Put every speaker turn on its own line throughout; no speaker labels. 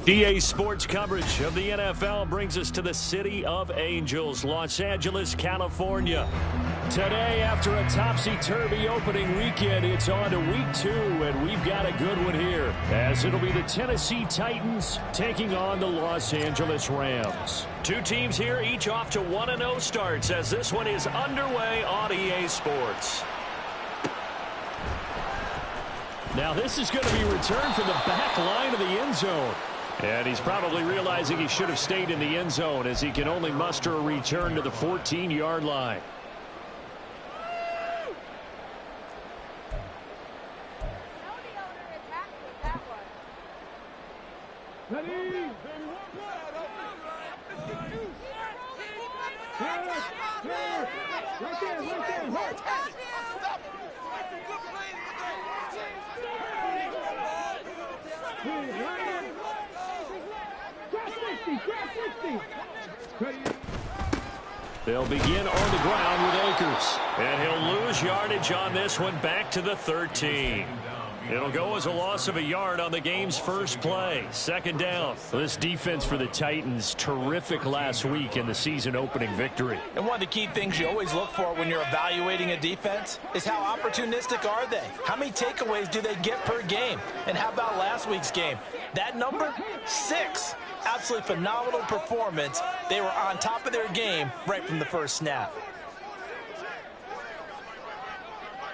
EA Sports coverage of the NFL brings us to the City of Angels, Los Angeles, California. Today, after a topsy-turvy opening weekend, it's on to week 2, and we've got a good one here, as it'll be the Tennessee Titans taking on the Los Angeles Rams. Two teams here, each off to 1-0 starts, as this one is underway on EA Sports. Now this is going to be returned from the back line of the end zone. And he's probably realizing he should have stayed in the end zone, as he can only muster a return to the 14-yard line. They'll begin on the ground with Akers. And he'll lose yardage on this one, back to the 13. It'll go as a loss of a yard on the game's first play. Second down. This defense for the Titans, terrific last week in the season-opening victory.
And one of the key things you always look for when you're evaluating a defense is how opportunistic are they? How many takeaways do they get per game? And how about last week's game? That number, 6. Absolutely phenomenal performance. They were on top of their game right from the first snap.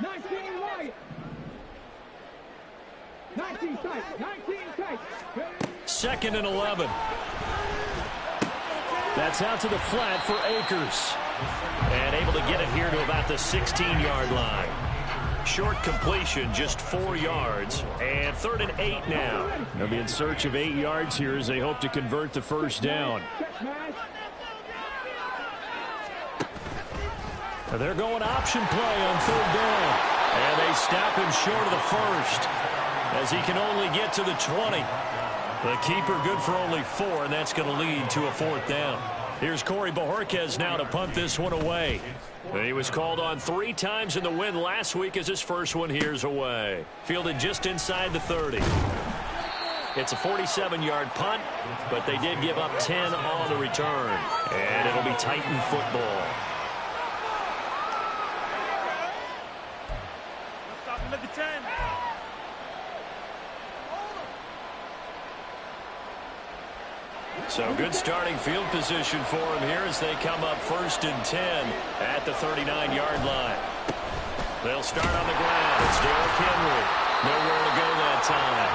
19 right. 19 tight. 19 tight.
Second and 11. That's out to the flat for Akers. And able to get it here to about the 16-yard line. Short completion, just 4 yards, and 3rd and 8 now. They'll be in search of 8 yards here as they hope to convert the first down. They're going option play on 3rd down. And they stop him short of the first, as he can only get to the 20. The keeper good for only 4, and that's going to lead to a 4th down. Here's Corey Bojorquez now to punt this one away. He was called on 3 times in the win last week, as his first one here's away. Fielded just inside the 30. It's a 47-yard punt, but they did give up 10 on the return. And it'll be Titan football.
Stop him at the 10.
So good starting field position for him here as they come up 1st and 10 at the 39-yard line. They'll start on the ground. It's Derrick Henry. Nowhere to go that time.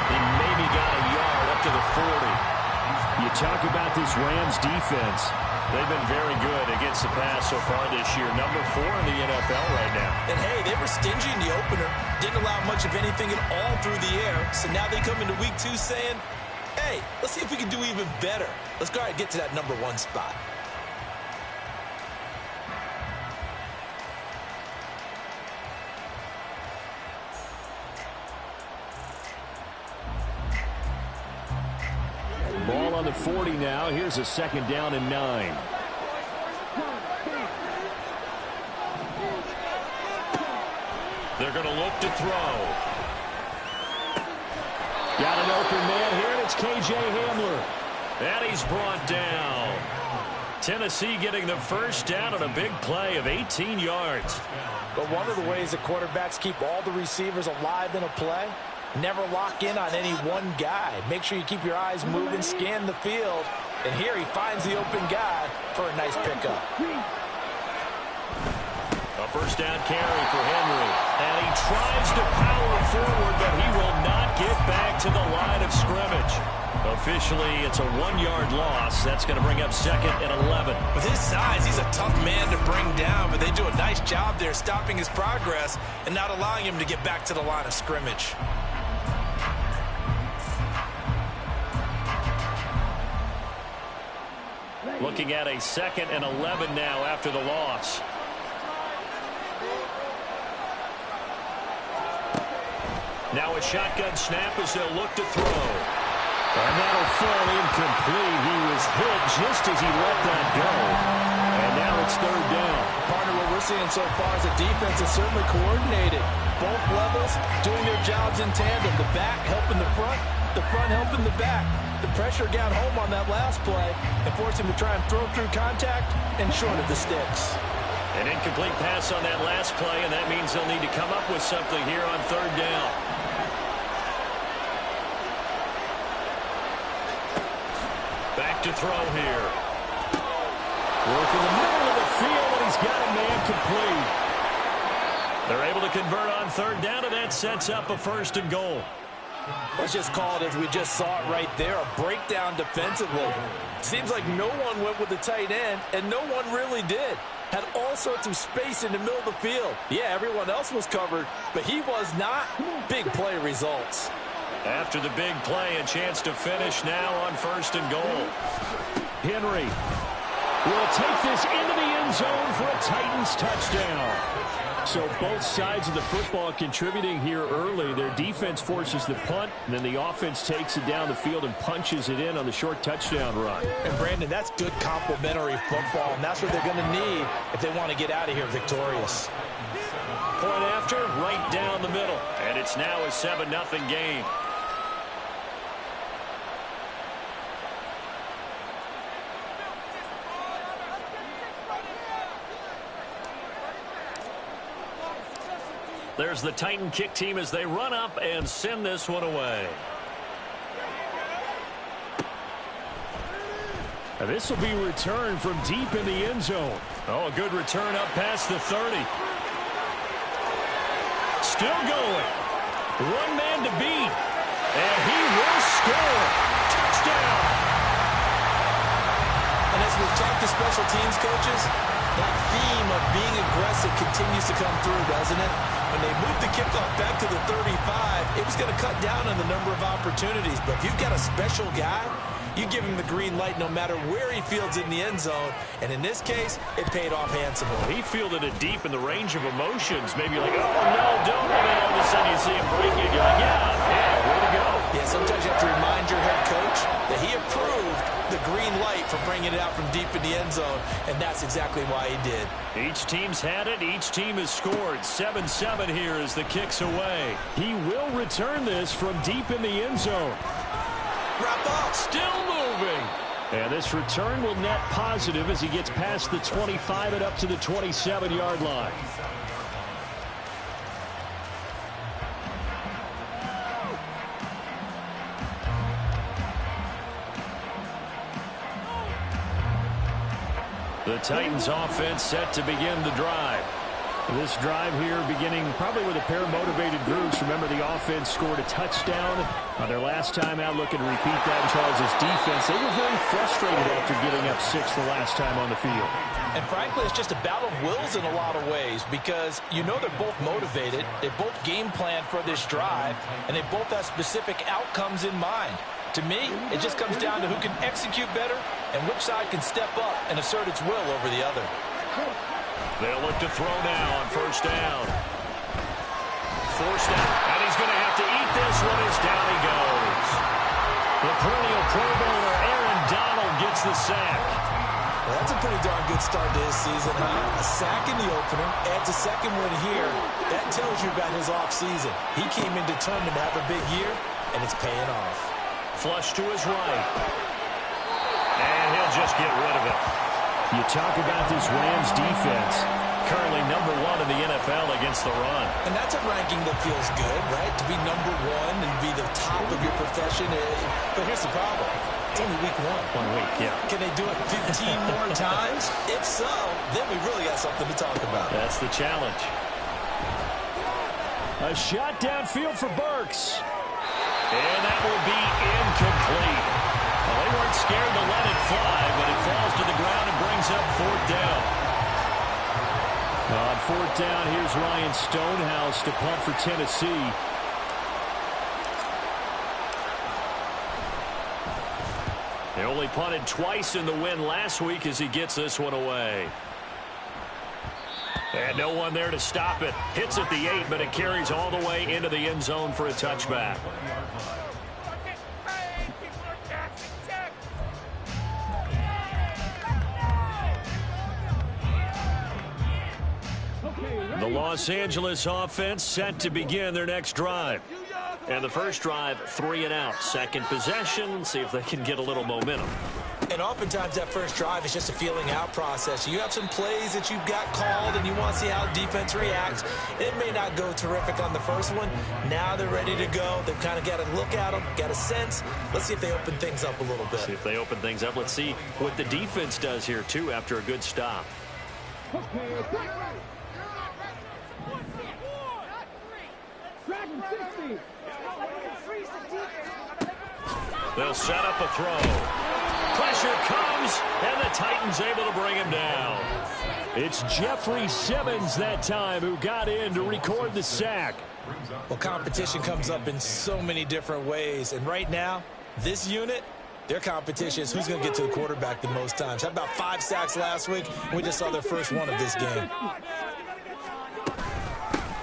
He maybe got a yard up to the 40. You talk about this Rams defense. They've been very good against the pass so far this year. Number 4 in the NFL right now.
And hey, they were stingy in the opener. Didn't allow much of anything at all through the air. So now they come into week 2 saying, hey, let's see if we can do even better. Let's go ahead and get to that number 1 spot.
Ball on the 40 now. Here's a 2nd down and 9. They're going to look to throw. Got an open man here, and it's K.J. Hamler. And he's brought down. Tennessee getting the first down on a big play of 18 yards.
But one of the ways that quarterbacks keep all the receivers alive in a play, never lock in on any one guy. Make sure you keep your eyes moving, scan the field. And here he finds the open guy for a nice pickup.
A first down carry for Henry. And he tries to power forward, but he will not get back to the line of scrimmage. Officially, it's a 1-yard loss. That's going to bring up 2nd and 11.
With his size, he's a tough man to bring down, but they do a nice job there stopping his progress and not allowing him to get back to the line of scrimmage.
Looking at a 2nd and 11 now after the loss. Now a shotgun snap as they'll look to throw. And that'll fall incomplete. He was hit just as he let that go. And now it's 3rd down.
Partner, what we're seeing so far is the defense is certainly coordinated. Both levels doing their jobs in tandem. The back helping the front helping the back. The pressure got home on that last play and forced him to try and throw through contact and short of the sticks.
An incomplete pass on that last play, and that means they'll need to come up with something here on third down. Back to throw here. Working the middle of the field, and he's got a man complete. They're able to convert on third down, and that sets up a 1st and goal.
Let's just call it as we just saw it right there, a breakdown defensively. Seems like no one went with the tight end, and no one really did. Had all sorts of space in the middle of the field. Yeah, everyone else was covered, but he was not. Big play results.
After the big play, a chance to finish now on 1st and goal. Henry will take this into the end zone for a Titans touchdown. So both sides of the football contributing here early. Their defense forces the punt, and then the offense takes it down the field and punches it in on the short touchdown run.
And, Brandon, that's good complementary football, and that's what they're going to need if they want to get out of here victorious.
Point after, right down the middle. And it's now a 7-0 game. There's the Titan kick team as they run up and send this one away. And this will be returned from deep in the end zone. Oh, a good return up past the 30. Still going. One man to beat. And he will score. Touchdown.
And as we've talked to special teams coaches, that theme of being aggressive continues to come through, doesn't it? When they moved the kickoff back to the 35, it was going to cut down on the number of opportunities. But if you've got a special guy, you give him the green light no matter where he fields in the end zone. And in this case, it paid off handsomely.
He fielded it deep in the range of emotions. Maybe like, oh, no, don't. And then all of a sudden you see him break it. You're like, yeah, way to go.
Yeah, sometimes you have to remind your head coach that he approved the green light for bringing it out from deep in the end zone, and that's exactly why he did.
Each team's had it. Each team has scored. 7-7 here as the kick's away. He will return this from deep in the end zone.
Wrap up.
Still moving. And this return will net positive as he gets past the 25 and up to the 27-yard line. The Titans offense set to begin the drive. This drive here beginning probably with a pair of motivated groups. Remember, the offense scored a touchdown on their last time out. Looking to repeat that in Charles' defense. They were very frustrated after giving up 6 the last time on the field.
And frankly, it's just a battle of wills in a lot of ways because you know they're both motivated. They both game plan for this drive, and they both have specific outcomes in mind. To me, it just comes down to who can execute better and which side can step up and assert its will over the other.
They'll look to throw now on 1st down. Forced out, and he's going to have to eat this one as down he goes. The perennial Pro Bowler Aaron Donald gets the sack.
Well, that's a pretty darn good start to his season, huh? A sack in the opener, adds a second one here. That tells you about his offseason. He came in determined to have a big year, and it's paying off.
Flush to his right. And he'll just get rid of it. You talk about this Rams defense, currently number 1 in the NFL against the run.
And that's a ranking that feels good, right? To be number 1 and be the top of your profession. But here's the problem. It's only week 1.
1 week, yeah.
Can they do it 15 more times? If so, then we really got something to talk about.
That's the challenge. A shot downfield for Burks. And that will be incomplete. Well, they weren't scared to let it fly, but it falls to the ground and brings up 4th down. On 4th down, here's Ryan Stonehouse to punt for Tennessee. They only punted twice in the win last week as he gets this one away. And no one there to stop it. Hits at the 8, but it carries all the way into the end zone for a touchback. The Los Angeles offense set to begin their next drive. And the first drive, 3 and out. Second possession, see if they can get a little momentum.
And oftentimes that first drive is just a feeling out process. You have some plays that you've got called and you want to see how defense reacts. It may not go terrific on the first one. Now they're ready to go. They've kind of got to look at them, got a sense. Let's see if they open things up a little bit.
See if they open things up. Let's see what the defense does here, too, after a good stop. They'll set up a throw. Pressure comes, and the Titans able to bring him down. It's Jeffrey Simmons that time who got in to record the sack.
Well, competition comes up in so many different ways. And right now, this unit, their competition is who's going to get to the quarterback the most times. Had about 5 sacks last week, and we just saw their first one of this game.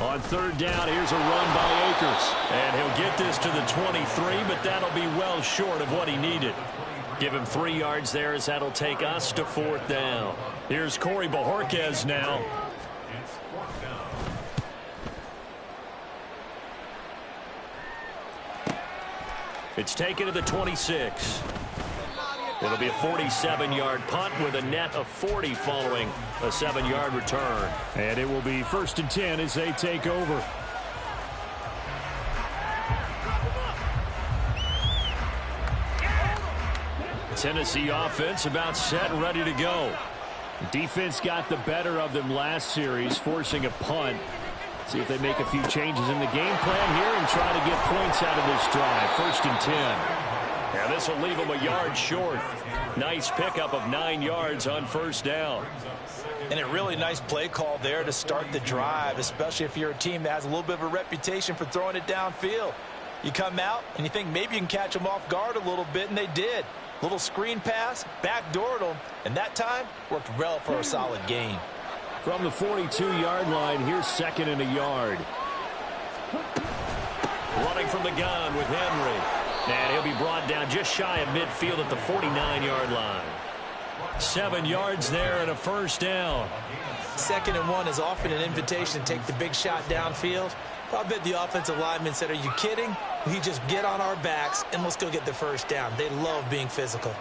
On third down, here's a run by Akers. And he'll get this to the 23, but that'll be well short of what he needed. Give him 3 yards there as that'll take us to 4th down. Here's Corey Bojorquez now. It's taken to the 26. It'll be a 47-yard punt with a net of 40 following a 7-yard return. And it will be 1st and 10 as they take over. Tennessee offense about set and ready to go. Defense got the better of them last series, forcing a punt. See if they make a few changes in the game plan here and try to get points out of this drive. 1st and 10. And this will leave them a yard short. Nice pickup of 9 yards on 1st down.
And a really nice play call there to start the drive, especially if you're a team that has a little bit of a reputation for throwing it downfield. You come out and you think maybe you can catch them off guard a little bit, and they did. Little screen pass, backdoored them, and that time worked well for a solid gain.
From the 42-yard line, here's 2nd and a yard. Running from the gun with Henry. And he'll be brought down just shy of midfield at the 49-yard line. 7 yards there and a 1st down.
2nd and 1 is often an invitation to take the big shot downfield. I bet the offensive lineman said, are you kidding? We just get on our backs and let's go get the 1st down. They love being physical.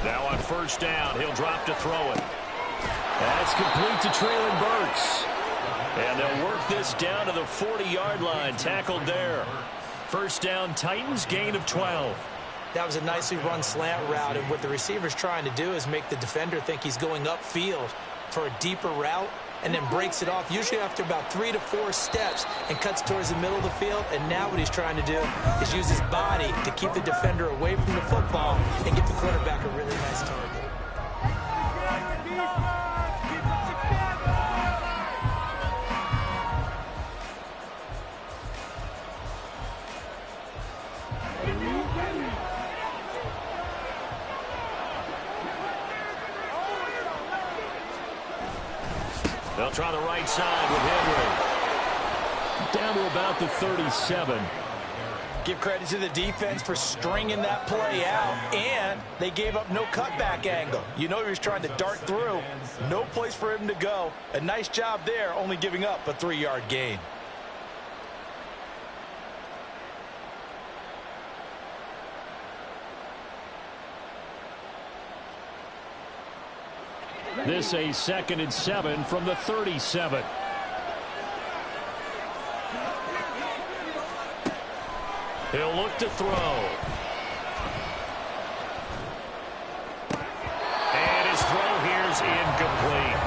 Now on 1st down, he'll drop to throw it. That's complete to Traylon Burks. And they'll work this down to the 40-yard line, tackled there. 1st down, Titans, gain of 12.
That was a nicely run slant route, and what the receiver's trying to do is make the defender think he's going upfield for a deeper route, and then breaks it off, usually after about 3 to 4 steps, and cuts towards the middle of the field. And now what he's trying to do is use his body to keep the defender away from the football and give the quarterback a really nice target.
They'll try the right side with Henry. Down to about the 37.
Give credit to the defense for stringing that play out, and they gave up no cutback angle. You know he was trying to dart through. No place for him to go. A nice job there, only giving up a 3-yard gain.
This a 2nd and 7 from the 37. He'll look to throw. And his throw here's incomplete.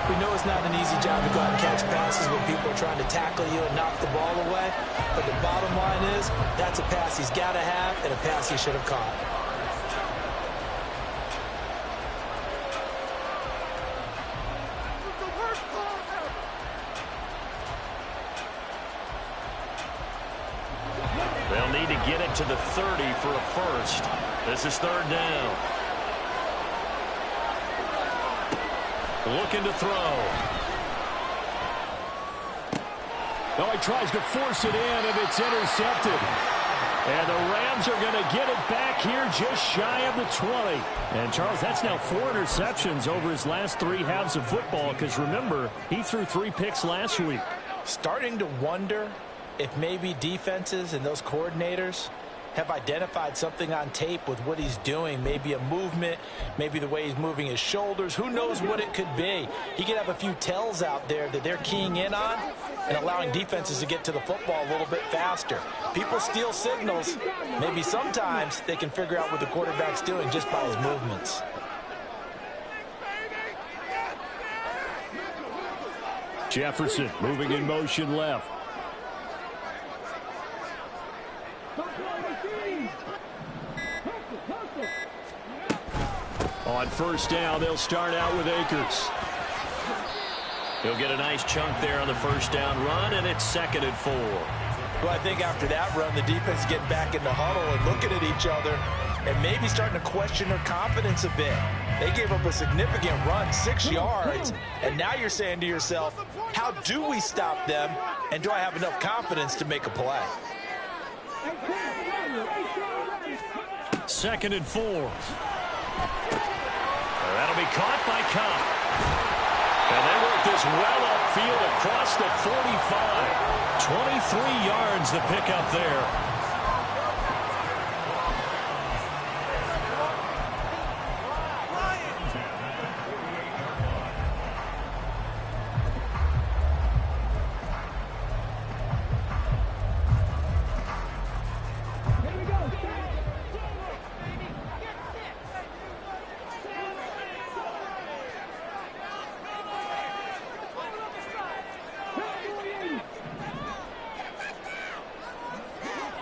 We know it's not an easy job to go out and catch passes when people are trying to tackle you and knock the ball away. But the bottom line is, that's a pass he's got to have and a pass he should have caught.
They'll need to get it to the 30 for a 1st. This is 3rd down. Looking to throw. Oh, he tries to force it in, and it's intercepted. And the Rams are going to get it back here just shy of the 20. And, Charles, that's now 4 interceptions over his last 3 halves of football because, remember, he threw 3 picks last week.
Starting to wonder if maybe defenses and those coordinators have identified something on tape with what he's doing. Maybe a movement, maybe the way he's moving his shoulders. Who knows what it could be? He could have a few tells out there that they're keying in on and allowing defenses to get to the football a little bit faster. People steal signals. Maybe sometimes they can figure out what the quarterback's doing just by his movements.
Jefferson moving in motion left. On first down, they'll start out with Akers. He'll get a nice chunk there on the first down run, and it's 2nd and 4.
Well, I think after that run, the defense is getting back in the huddle and looking at each other and maybe starting to question their confidence a bit. They gave up a significant run, 6 yards, and now you're saying to yourself, how do we stop them, and do I have enough confidence to make a play?
2nd and 4. That'll be caught by Cobb. And they work this well upfield across the 45. 23 yards the pickup there.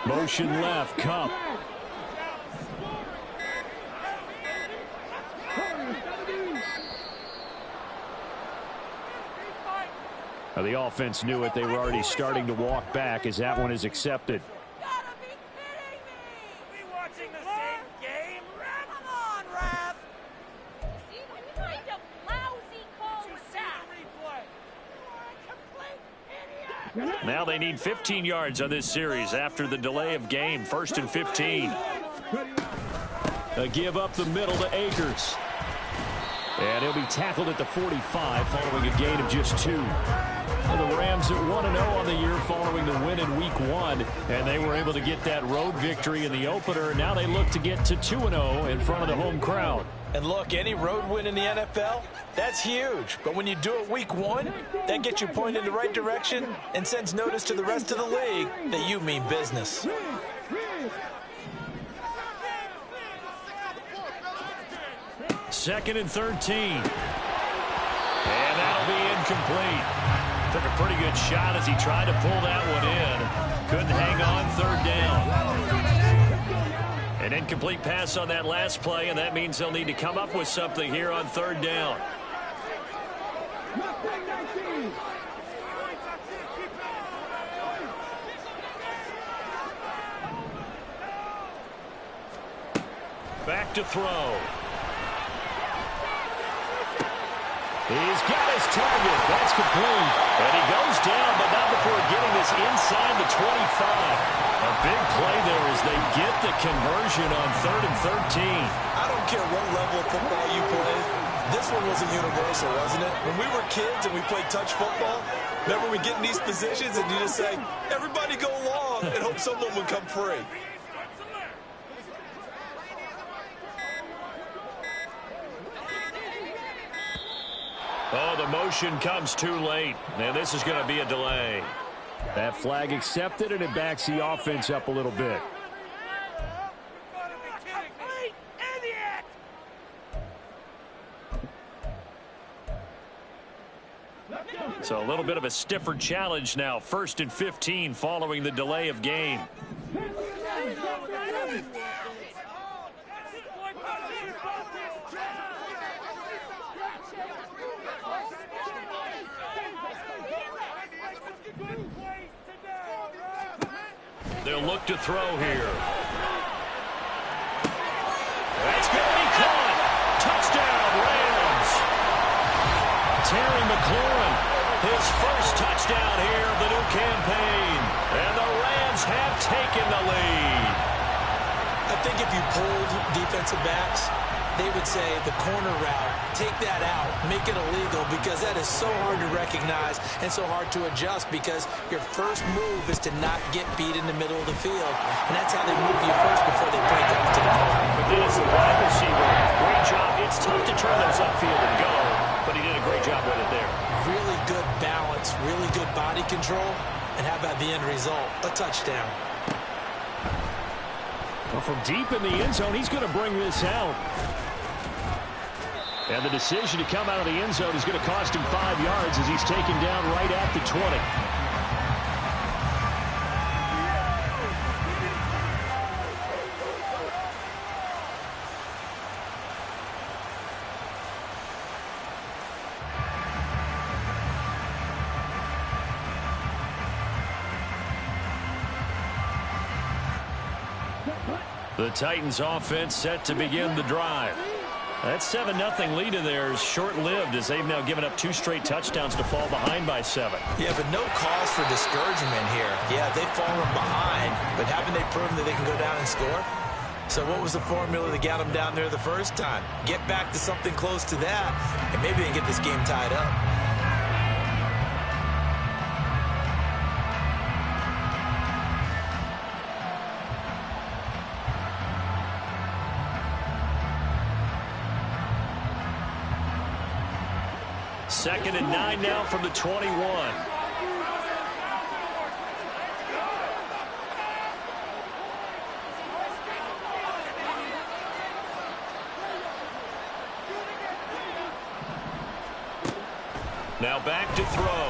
Motion left, Cup. Now the offense knew it. They were already starting to walk back as that one is accepted.
Gotta be kidding me! We watching the same game, Ref? Come on, Ref! See, what kind of lousy call was that? Replay. You are a complete idiot!
Now they need 15 yards on this series after the delay of game. 1st and 15. A give up the middle to Akers. And he'll be tackled at the 45 following a gain of just 2. And the Rams at 1-0 on the year following the win in Week 1. And they were able to get that road victory in the opener. Now they look to get to 2-0 in front of the home crowd.
And look, any road win in the NFL, that's huge. But when you do it Week 1, that gets you pointed in the right direction and sends notice to the rest of the league that you mean business.
Second and 13. And that'll be incomplete. Took a pretty good shot as he tried to pull that one in. Couldn't hang on 3rd down. An incomplete pass on that last play, and that means they'll need to come up with something here on 3rd down. Back to throw. He's got his target. That's complete. And he goes down, but not before getting this inside the 25. A big play there as they get the conversion on 3rd and 13.
I don't care what level of football you play. This one wasn't universal, wasn't it? When we were kids and we played touch football, remember we get in these positions and you just say, everybody go long and hope someone would come free.
Oh, the motion comes too late. And this is going to be a delay. That flag accepted, and it backs the offense up a little bit. So a little bit of a stiffer challenge now. 1st and 15 following the delay of game. They'll look to throw here. That's going to be caught. Touchdown, Rams. Terry McLaurin His first touchdown here of the new campaign. And the Rams have taken the lead.
I think if you polled defensive backs, they would say the corner route, take that out, make it illegal, because that is so hard to recognize and so hard to adjust, because your first move is to not get beat in the middle of the field. And that's how they move you first before they break up to the corner.
But then it's the wide receiver. Great job. It's tough to turn those upfield and go, but he did a great job with it there.
Really good balance, really good body control, and how about the end result? A touchdown.
Well, from deep in the end zone, he's going to bring this out. And the decision to come out of the end zone is going to cost him 5 yards as he's taken down right at the 20. The Titans offense set to begin the drive. That 7-0 lead in there is short-lived as they've now given up 2 straight touchdowns to fall behind by 7.
Yeah, but no cause for discouragement here. Yeah, they've fallen behind, but haven't they proven that they can go down and score? So what was the formula that got them down there the first time? Get back to something close to that, and maybe they can get this game tied up.
Second and 9 now from the 21. Now back to throw.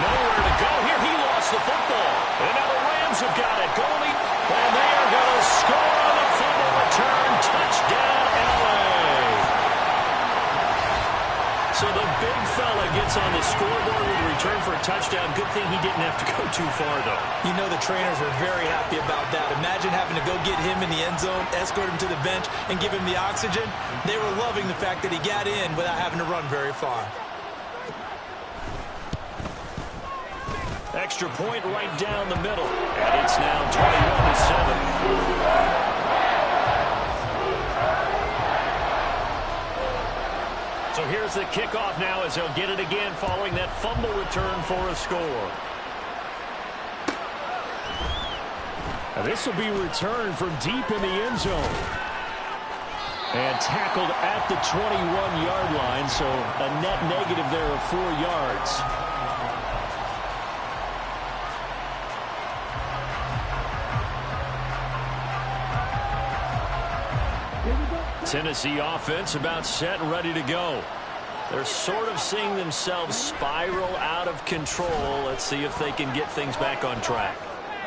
Nowhere to go here. He lost the football. And now the Rams have got it. Goalie, and they are going to score on the fumble return. Touchdown, LA. So the big fella gets on the scoreboard with a return for a touchdown. Good thing he didn't have to go too far, though.
You know the trainers were very happy about that. Imagine having to go get him in the end zone, escort him to the bench, and give him the oxygen. They were loving the fact that he got in without having to run very far.
Extra point right down the middle. And it's now 21-7. So here's the kickoff now as he'll get it again following that fumble return for a score. Now this will be returned from deep in the end zone. And tackled at the 21-yard line, so a net negative there of 4 yards. Tennessee offense about set and ready to go. They're sort of seeing themselves spiral out of control. Let's see if they can get things back on track.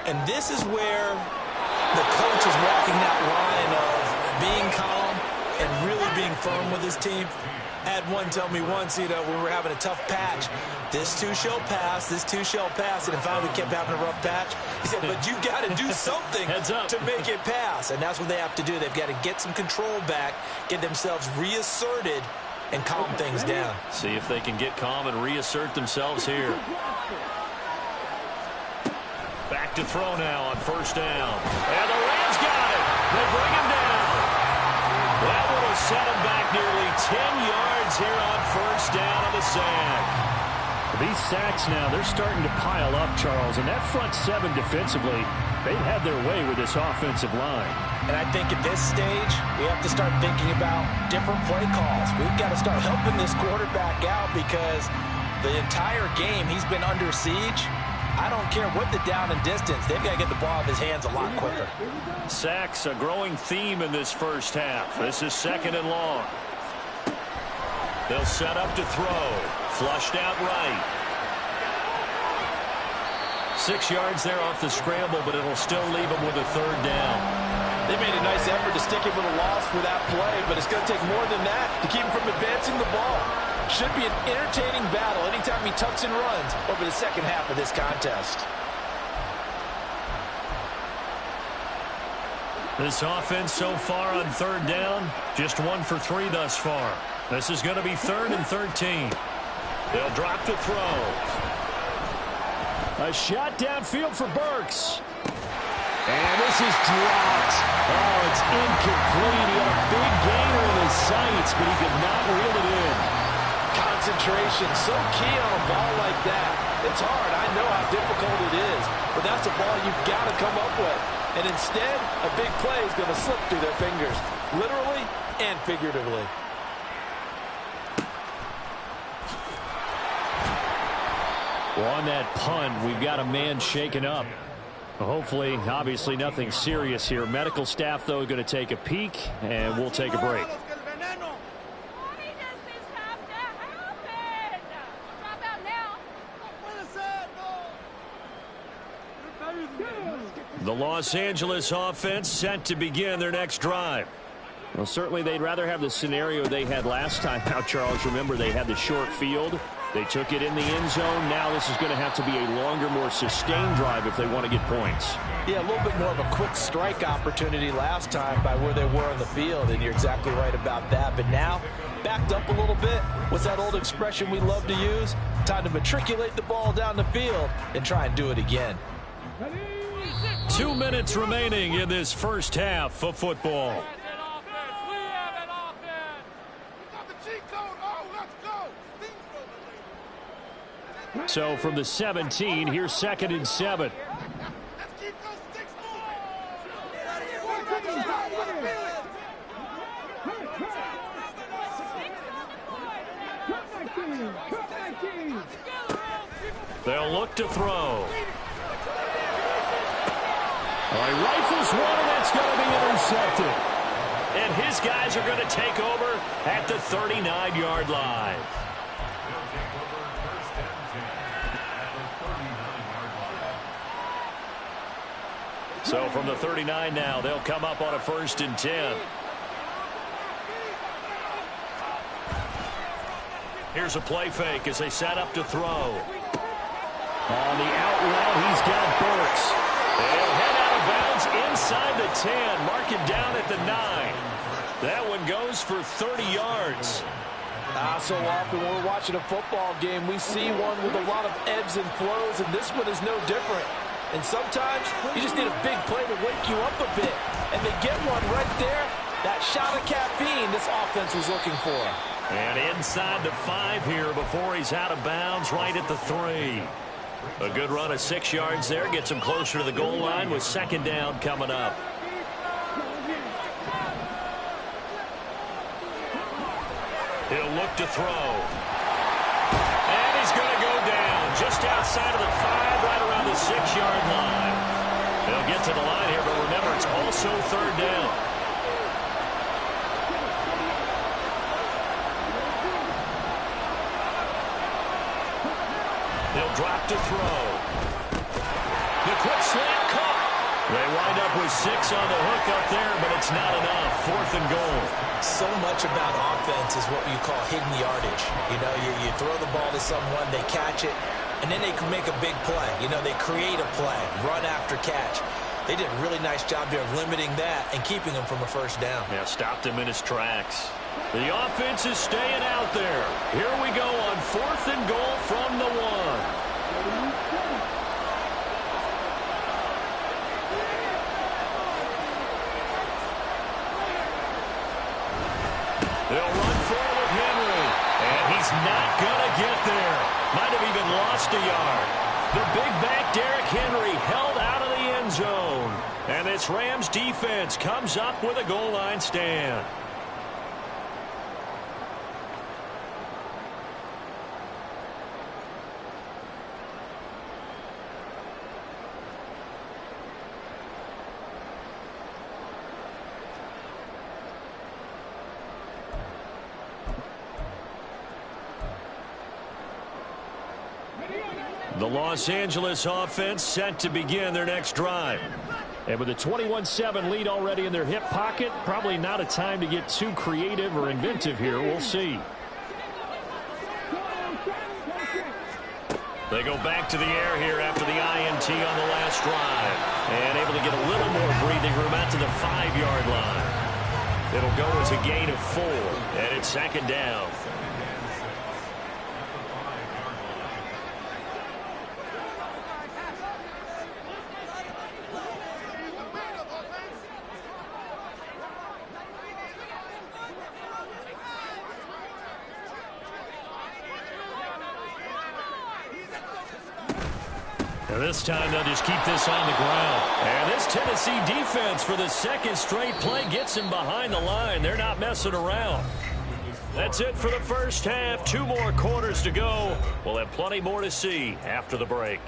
And this is where the coach is walking that line of being calm and really being firm with his team. I had one tell me once, when we were having a tough patch, this too shall pass, this too shall pass, and finally we kept having a rough patch. He said, but you got to do something to make it pass, and that's what they have to do. They've got to get some control back, get themselves reasserted, and calm things down.
See if they can get calm and reassert themselves here. Back to throw now on first down. And the Rams got it. They bring him down. That one will set him back nearly 10 yards here on first down of the sack. These sacks now, they're starting to pile up, Charles. And that front seven defensively, they've had their way with this offensive line.
And I think at this stage, we have to start thinking about different play calls. We've got to start helping this quarterback out because the entire game he's been under siege. I don't care what the down and distance. They've got to get the ball out of his hands a lot quicker.
Sacks, a growing theme in this first half. This is second and long. They'll set up to throw. Flushed out right. 6 yards there off the scramble, but it'll still leave him with a third down.
They made a nice effort to stick him with a loss for that play, but it's going to take more than that to keep him from advancing the ball. Should be an entertaining battle anytime he tucks and runs over the second half of this contest.
This offense so far on third down, just 1 for 3 thus far. This is going to be 3rd and 13. They'll drop the throw. A shot downfield for Burks. And this is dropped. Oh, it's incomplete. He had a big gainer in his sights, but he could not reel it in.
Concentration, so key on a ball like that. It's hard. I know how difficult it is, but that's a ball you've got to come up with. And instead, a big play is going to slip through their fingers, literally and figuratively.
Well, on that punt, we've got a man shaken up. Hopefully, obviously nothing serious here. Medical staff, though, going to take a peek, and we'll take a break.
Why does this have to happen? Drop out now.
The Los Angeles offense set to begin their next drive. Well, certainly they'd rather have the scenario they had last time. Now, Charles, remember, they had the short field. They took it in the end zone. Now this is going to have to be a longer, more sustained drive if they want to get points.
Yeah, a little bit more of a quick strike opportunity last time by where they were on the field, and you're exactly right about that. But now, backed up a little bit. What's that old expression we love to use? Time to matriculate the ball down the field and try and do it again.
2 minutes remaining in this first half of football. So from the 17, here's 2nd and 7. They'll look to throw. He rifles one, and that's going to be intercepted. And his guys are going to take over at the 39-yard line. So from the 39 now, they'll come up on a 1st and 10. Here's a play fake as they set up to throw. On the out route, he's got Burks. They'll head out of bounds inside the 10. Mark it down at the 9. That one goes for 30 yards.
So often when we're watching a football game, we see one with a lot of ebbs and flows, and this one is no different. And sometimes you just need a big play to wake you up a bit. And they get one right there. That shot of caffeine this offense was looking for.
And inside the 5 here before he's out of bounds right at the 3. A good run of 6 yards there. Gets him closer to the goal line with 2nd down coming up. He'll look to throw. And he's going to go down just outside of the 5, right around the 6-yard line. They'll get to the line here, but remember, it's also 3rd down. They'll drop to throw. The quick slant caught. They wind up with 6 on the hook up there, but it's not enough. 4th and goal.
So much about offense is what you call hidden yardage. You know, you throw the ball to someone, they catch it, and then they can make a big play. You know, they create a play, run after catch. They did a really nice job there of limiting that and keeping him from a 1st down.
Yeah, stopped him in his tracks. The offense is staying out there. Here we go on 4th and goal from the 1. They'll run forward with Henry, and he's not going to get there. Might have even lost a yard. The big back Derrick Henry held out of the end zone. And this Rams defense comes up with a goal line stand. The Los Angeles offense set to begin their next drive. And with a 21-7 lead already in their hip pocket, probably not a time to get too creative or inventive here. We'll see. They go back to the air here after the INT on the last drive. And able to get a little more breathing room out to the 5-yard line. It'll go as a gain of 4. And it's 2nd down. And this time they'll just keep this on the ground. And this Tennessee defense for the second straight play gets him behind the line. They're not messing around. That's it for the first half. 2 more quarters to go. We'll have plenty more to see after the break.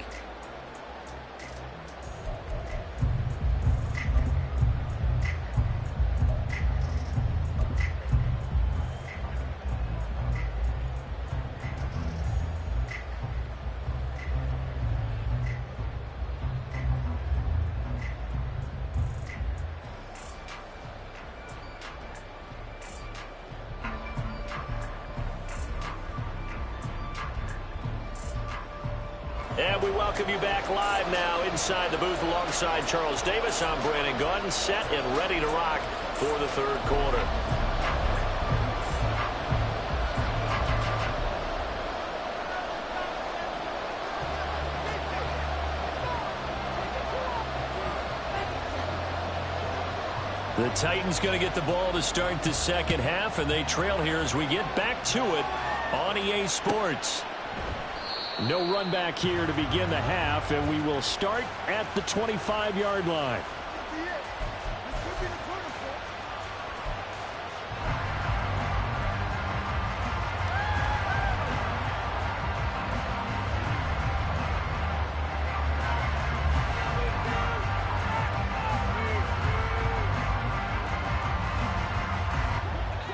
And we welcome you back live now inside the booth alongside Charles Davis. I'm Brandon Gaudin, set and ready to rock for the third quarter. The Titans going to get the ball to start the second half, and they trail here as we get back to it on EA Sports. No run back here to begin the half, and we will start at the 25-yard line.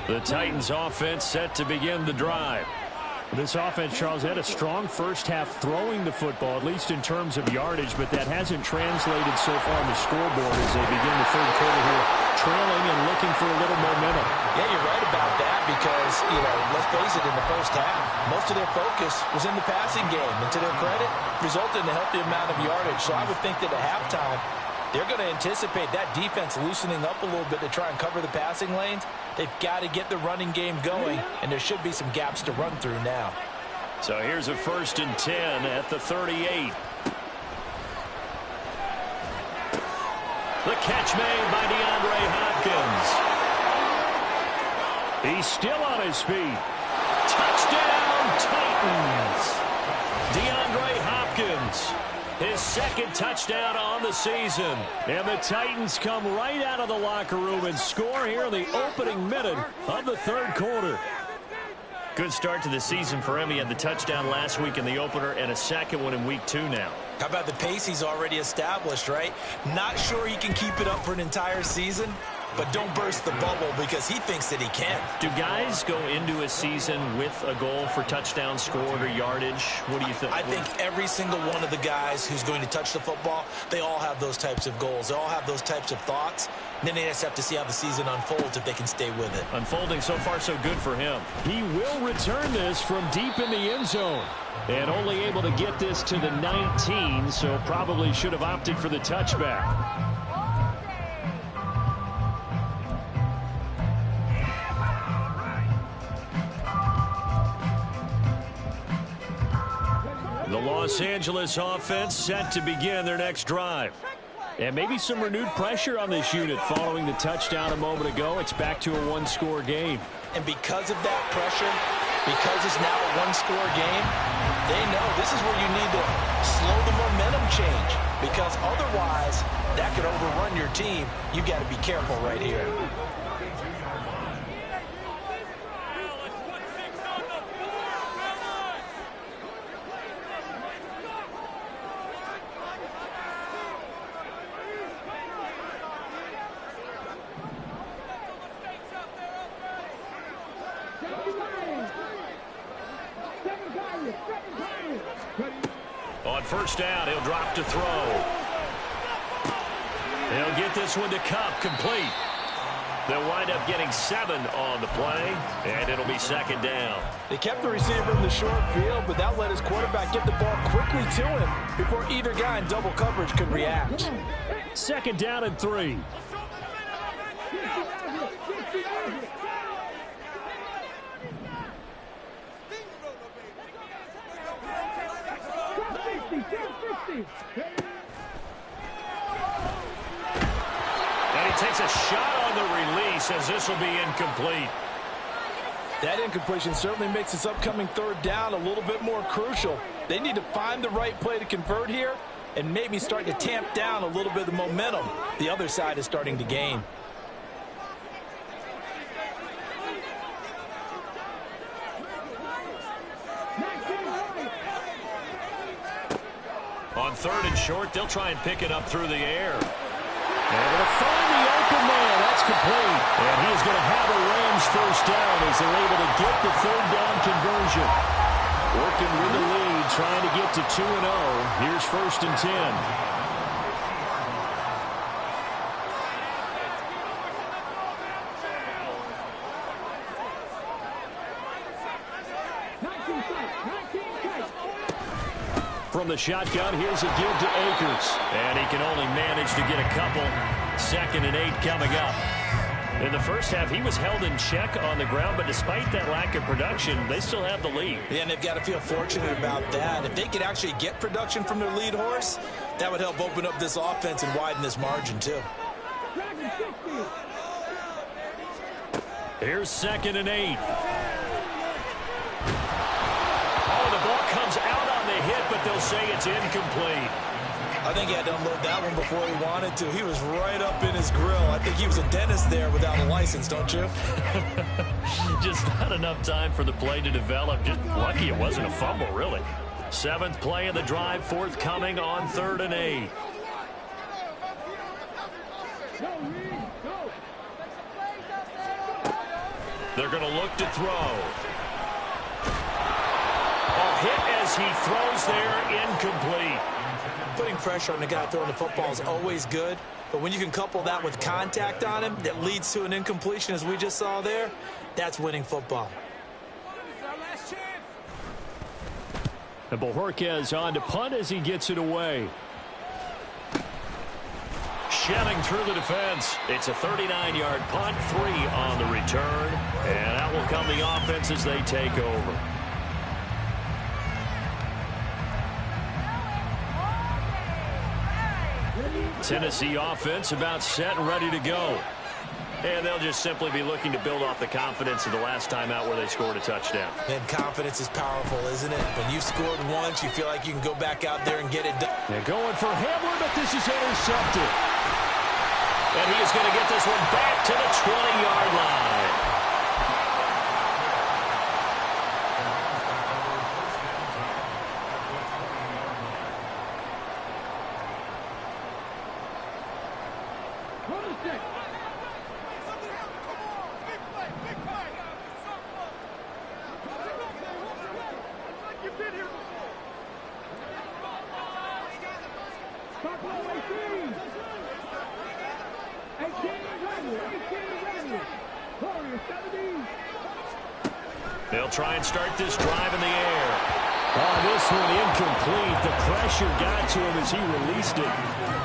The Titans offense set to begin the drive. This offense, Charles, had a strong first half throwing the football, at least in terms of yardage, but that hasn't translated so far on the scoreboard as they begin the third quarter here, trailing and looking for a little momentum.
Yeah, you're right about that because, let's face it, in the first half, most of their focus was in the passing game. And to their credit, resulted in a healthy amount of yardage. So I would think that at halftime, they're going to anticipate that defense loosening up a little bit to try and cover the passing lanes. They've got to get the running game going, and there should be some gaps to run through now.
So here's a 1st and 10 at the 38. The catch made by DeAndre Hopkins. He's still on his feet. Touchdown, Titans. DeAndre Hopkins. His second touchdown on the season. And the Titans come right out of the locker room and score here in the opening minute of the third quarter. Good start to the season for him. He had the touchdown last week in the opener and a second one in week 2 now.
How about the pace he's already established, right? Not sure he can keep it up for an entire season, but don't burst the bubble because he thinks that he can.
Do guys go into a season with a goal for touchdowns scored or yardage? What do you think?
I think every single one of the guys who's going to touch the football, they all have those types of goals. They all have those types of thoughts. And then they just have to see how the season unfolds if they can stay with it.
Unfolding so far so good for him. He will return this from deep in the end zone. And only able to get this to the 19, so probably should have opted for the touchback. The Los Angeles offense set to begin their next drive. And maybe some renewed pressure on this unit following the touchdown a moment ago. It's back to a 1-score game.
And because of that pressure, because it's now a 1-score game, they know this is where you need to slow the momentum change. Because otherwise, that could overrun your team. You've got to be careful right here.
On first down, he'll drop to throw. He'll get this one to Cup, complete. They'll wind up getting 7 on the play, and it'll be second down.
They kept the receiver in the short field, but that let his quarterback get the ball quickly to him before either guy in double coverage could react.
Second down and 3. And he takes a shot on the release as this will be incomplete.
That incompletion certainly makes this upcoming third down a little bit more crucial. They need to find the right play to convert here,
and maybe starting to tamp down a little bit of the momentum the other side is starting to gain.
On 3rd and short, they'll try and pick it up through the air. They're going to find the open man. That's complete. And he's going to have a Rams first down as they're able to get the 3rd down conversion. Working with the lead, trying to get to 2-0. Here's 1st and 10. From the shotgun, here's a give to Akers. And he can only manage to get a couple. 2nd and 8 coming up. In the first half, he was held in check on the ground, but despite that lack of production, they still have the lead.
Yeah, and they've got to feel fortunate about that. If they could actually get production from their lead horse, that would help open up this offense and widen this margin, too.
Here's 2nd and 8. Oh, the ball comes out on the hit, but they'll say it's incomplete.
I think he had to unload that one before he wanted to. He was right up in his grill. I think he was a dentist there without a license, don't you?
Just not enough time for the play to develop. Just lucky it wasn't a fumble, really. 7th play of the drive, forthcoming on 3rd and 8. They're going to look to throw. A hit as he throws there, incomplete.
Putting pressure on the guy throwing the football is always good, but when you can couple that with contact on him that leads to an incompletion, as we just saw there, that's winning football.
And Bojorquez on to punt as he gets it away. Shedding through the defense. It's a 39-yard punt, 3 on the return, and that will come the offense as they take over. Tennessee offense about set and ready to go. And they'll just simply be looking to build off the confidence of the last time out where they scored a touchdown.
And confidence is powerful, isn't it? When you've scored once, you feel like you can go back out there and get it done.
They're going for Hamler, but this is intercepted. And he is going to get this one back to the 20-yard line. They'll try and start this drive in the air. Oh, this one incomplete. The pressure got to him as he released it.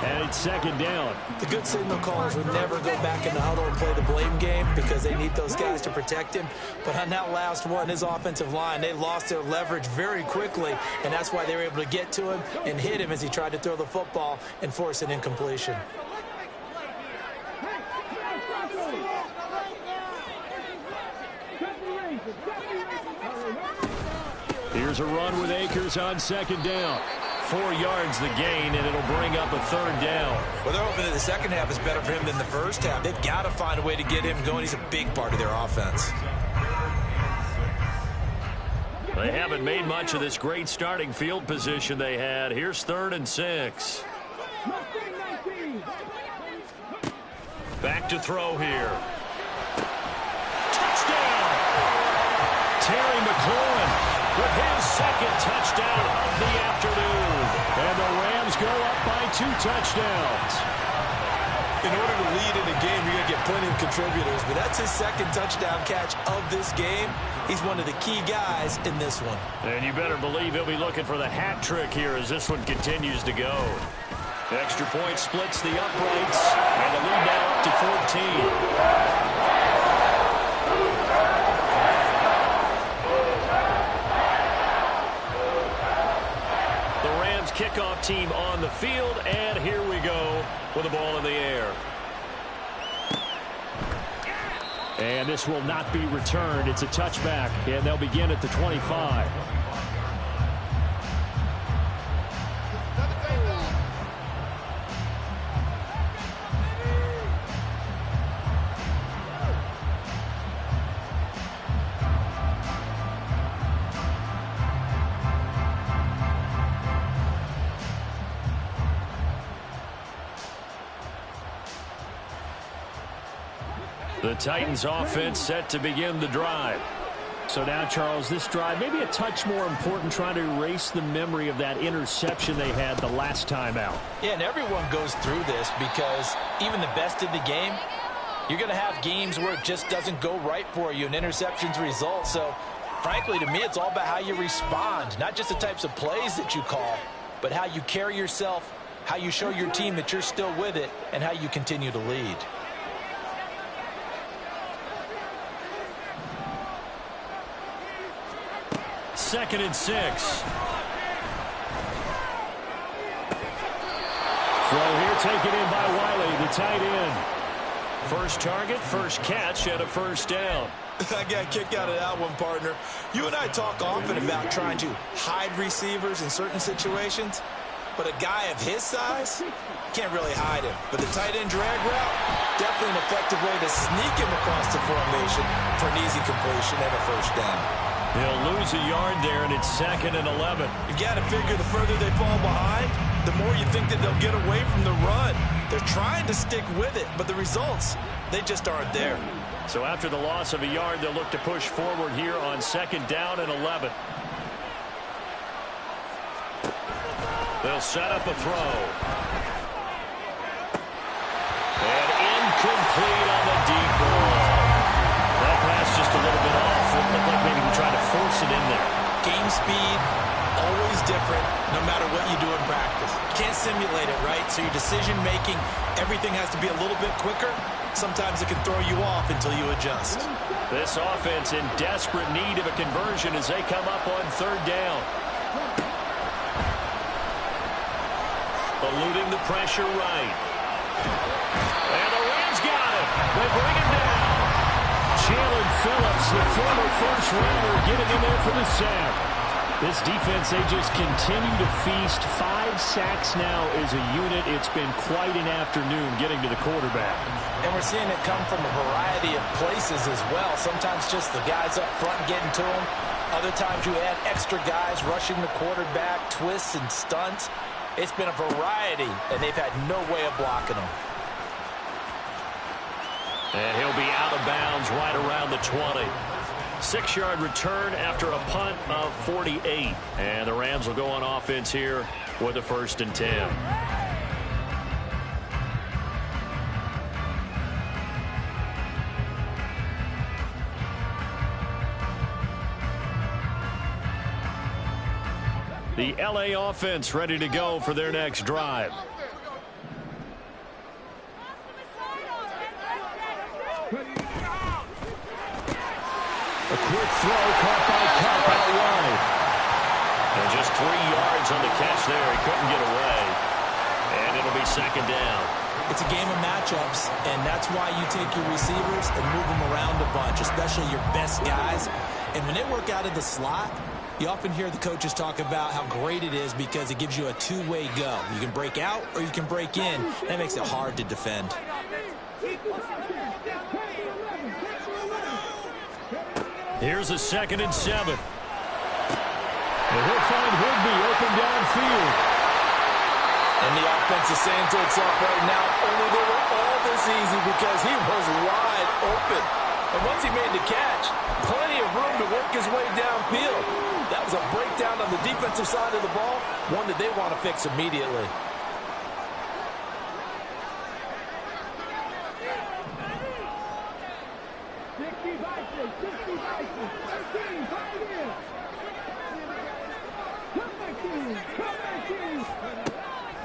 And it's 2nd down.
The good signal callers would never go back in the huddle and play the blame game because they need those guys to protect him. But on that last one, his offensive line, they lost their leverage very quickly, and that's why they were able to get to him and hit him as he tried to throw the football and force an incompletion.
Here's a run with Akers on 2nd down. 4 yards the gain, and it'll bring up a 3rd down.
Well, they're hoping that the second half is better for him than the first half. They've got to find a way to get him going. He's a big part of their offense.
They haven't made much of this great starting field position they had. Here's 3rd and 6. Back to throw here. Touchdown! Terry McLaurin with his 2nd touchdown of the afternoon. And the Rams go up by 2 touchdowns.
In order to lead in a game, you're going to get plenty of contributors, but that's his 2nd touchdown catch of this game. He's one of the key guys in this one.
And you better believe he'll be looking for the hat trick here as this one continues to go. Extra point splits the uprights, and the lead now up to 14. Kickoff team on the field, and here we go with the ball in the air. And this will not be returned. It's a touchback, and they'll begin at the 25. The Titans offense set to begin the drive.
So now, Charles, this drive maybe a touch more important, trying to erase the memory of that interception they had the last time out.
Yeah, and everyone goes through this because even the best in the game, you're going to have games where it just doesn't go right for you and interceptions result. So, frankly, to me, it's all about how you respond, not just the types of plays that you call, but how you carry yourself, how you show your team that you're still with it, and how you continue to lead.
Second and 6. Throw here taken in by Wiley, the tight end. First target, first catch, and a first down.
I got kicked out of that one, partner. You and I talk often about trying to hide receivers in certain situations, but a guy of his size can't really hide him. But the tight end drag route, definitely an effective way to sneak him across the formation for an easy completion and a first down.
He'll lose a yard there, and it's second and 11.
You got to figure the further they fall behind, the more you think that they'll get away from the run. They're trying to stick with it, but the results, they just aren't there.
So after the loss of a yard, they'll look to push forward here on second down and 11. They'll set up a throw. And incomplete on the deep ball. That pass just a little bit off. It looked like maybe he tried to force it in there.
Game speed, always different, no matter what you do in practice. You can't simulate it, right? So your decision-making, everything has to be a little bit quicker. Sometimes it can throw you off until you adjust.
This offense in desperate need of a conversion as they come up on third down. Eluding the pressure right. And the Rams got him. They bring him down. Jalen Phillips, the former first-rounder, getting in there for the sack. This defense, they just continue to feast. 5 sacks now as a unit. It's been quite an afternoon getting to the quarterback.
And we're seeing it come from a variety of places as well. Sometimes just the guys up front getting to him. Other times you add extra guys rushing the quarterback, twists and stunts. It's been a variety, and they've had no way of blocking him.
And he'll be out of bounds right around the 20. 6-yard return after a punt of 48. And the Rams will go on offense here with a 1st and 10. The LA offense ready to go for their next drive. A quick throw caught by Cup out wide. And just 3 yards on the catch there. He couldn't get away. And it'll be second down.
It's a game of matchups, and that's why you take your receivers and move them around a bunch, especially your best guys. And when they work out of the slot, you often hear the coaches talk about how great it is because it gives you a two-way go. You can break out or you can break in. That makes it hard to defend.
Here's a 2nd and 7. And he'll find Higby open downfield.
And the offense is saying to itself right now, only they were all this easy because he was wide open. And once he made the catch, plenty of room to work his way downfield. That was a breakdown on the defensive side of the ball, one that they want to fix immediately.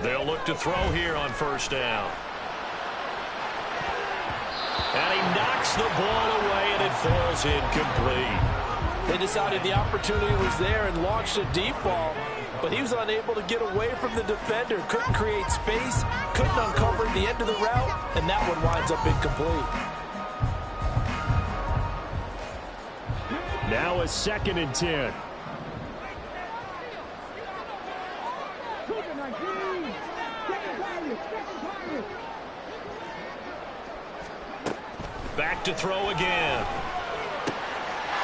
They'll look to throw here on 1st down. And he knocks the ball away, and it falls incomplete.
They decided the opportunity was there and launched a deep ball, but he was unable to get away from the defender. Couldn't create space, couldn't uncover the end of the route, and that one winds up incomplete.
Now a 2nd and 10.
Back to throw again.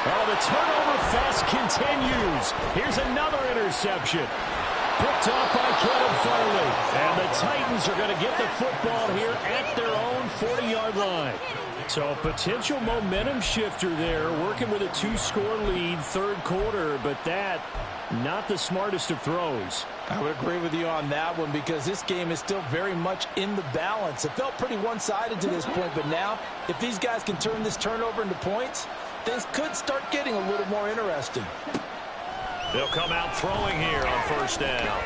Oh, the turnover fest continues. Here's another interception.
Picked off by Kevin Farley. And the Titans are going to get the football here at their own 40-yard line. So a potential momentum shifter there, working with a 2-score lead, third quarter, but that not the smartest of throws.
I would agree with you on that one because this game is still very much in the balance. It felt pretty one-sided to this point, but now if these guys can turn this turnover into points, things could start getting a little more interesting.
They'll come out throwing here on first down.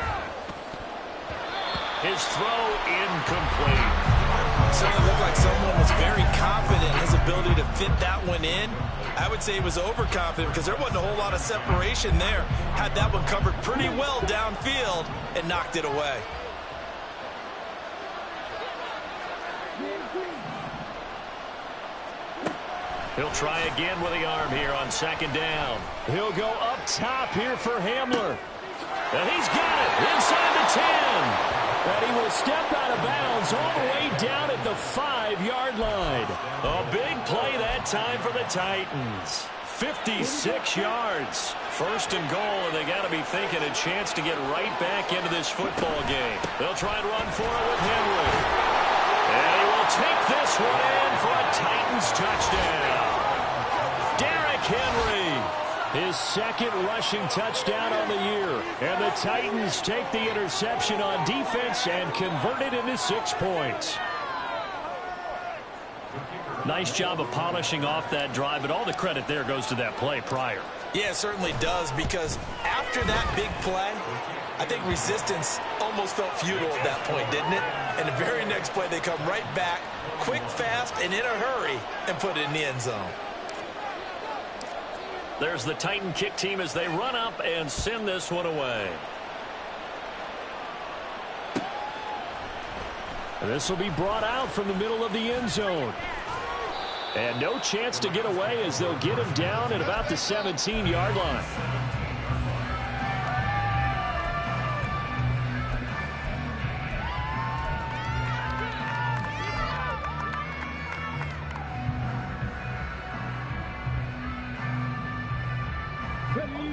His throw incomplete.
Certainly looked like someone was very confident in his ability to fit that one in. I would say he was overconfident because there wasn't a whole lot of separation there. Had that one covered pretty well downfield and knocked it away.
He'll try again with the arm here on second down.
He'll go up top here for Hamler.
And he's got it inside the 10.
And he will step out of bounds all the way down at the 5-yard line.
A big play that time for the Titans. 56 yards. First and goal, and they got to be thinking a chance to get right back into this football game. They'll try and run for it with Henry. And he will take this one in for a Titans touchdown. Derrick Henry.
His second rushing touchdown on the year. And the Titans take the interception on defense and convert it into 6 points.
Nice job of polishing off that drive, but all the credit there goes to that play prior.
Yeah, it certainly does, because after that big play, I think resistance almost felt futile at that point, didn't it? And the very next play, they come right back, quick, fast, and in a hurry, and put it in the end zone.
There's the Titan kick team as they run up and send this one away.
This will be brought out from the middle of the end zone. And no chance to get away as they'll get him down at about the 17-yard line.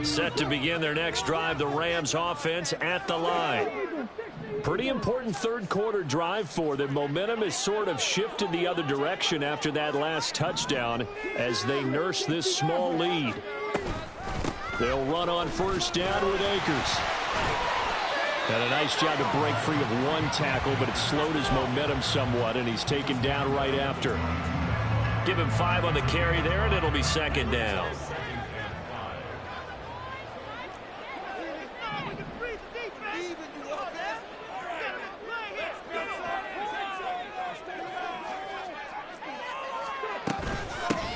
Set to begin their next drive, the Rams offense at the line. Pretty important third quarter drive for them. Momentum has sort of shifted the other direction after that last touchdown as they nurse this small lead. They'll run on first down with Akers. And a nice job to break free of one tackle, but it slowed his momentum somewhat, and he's taken down right after. Give him 5 on the carry there, and it'll be second down.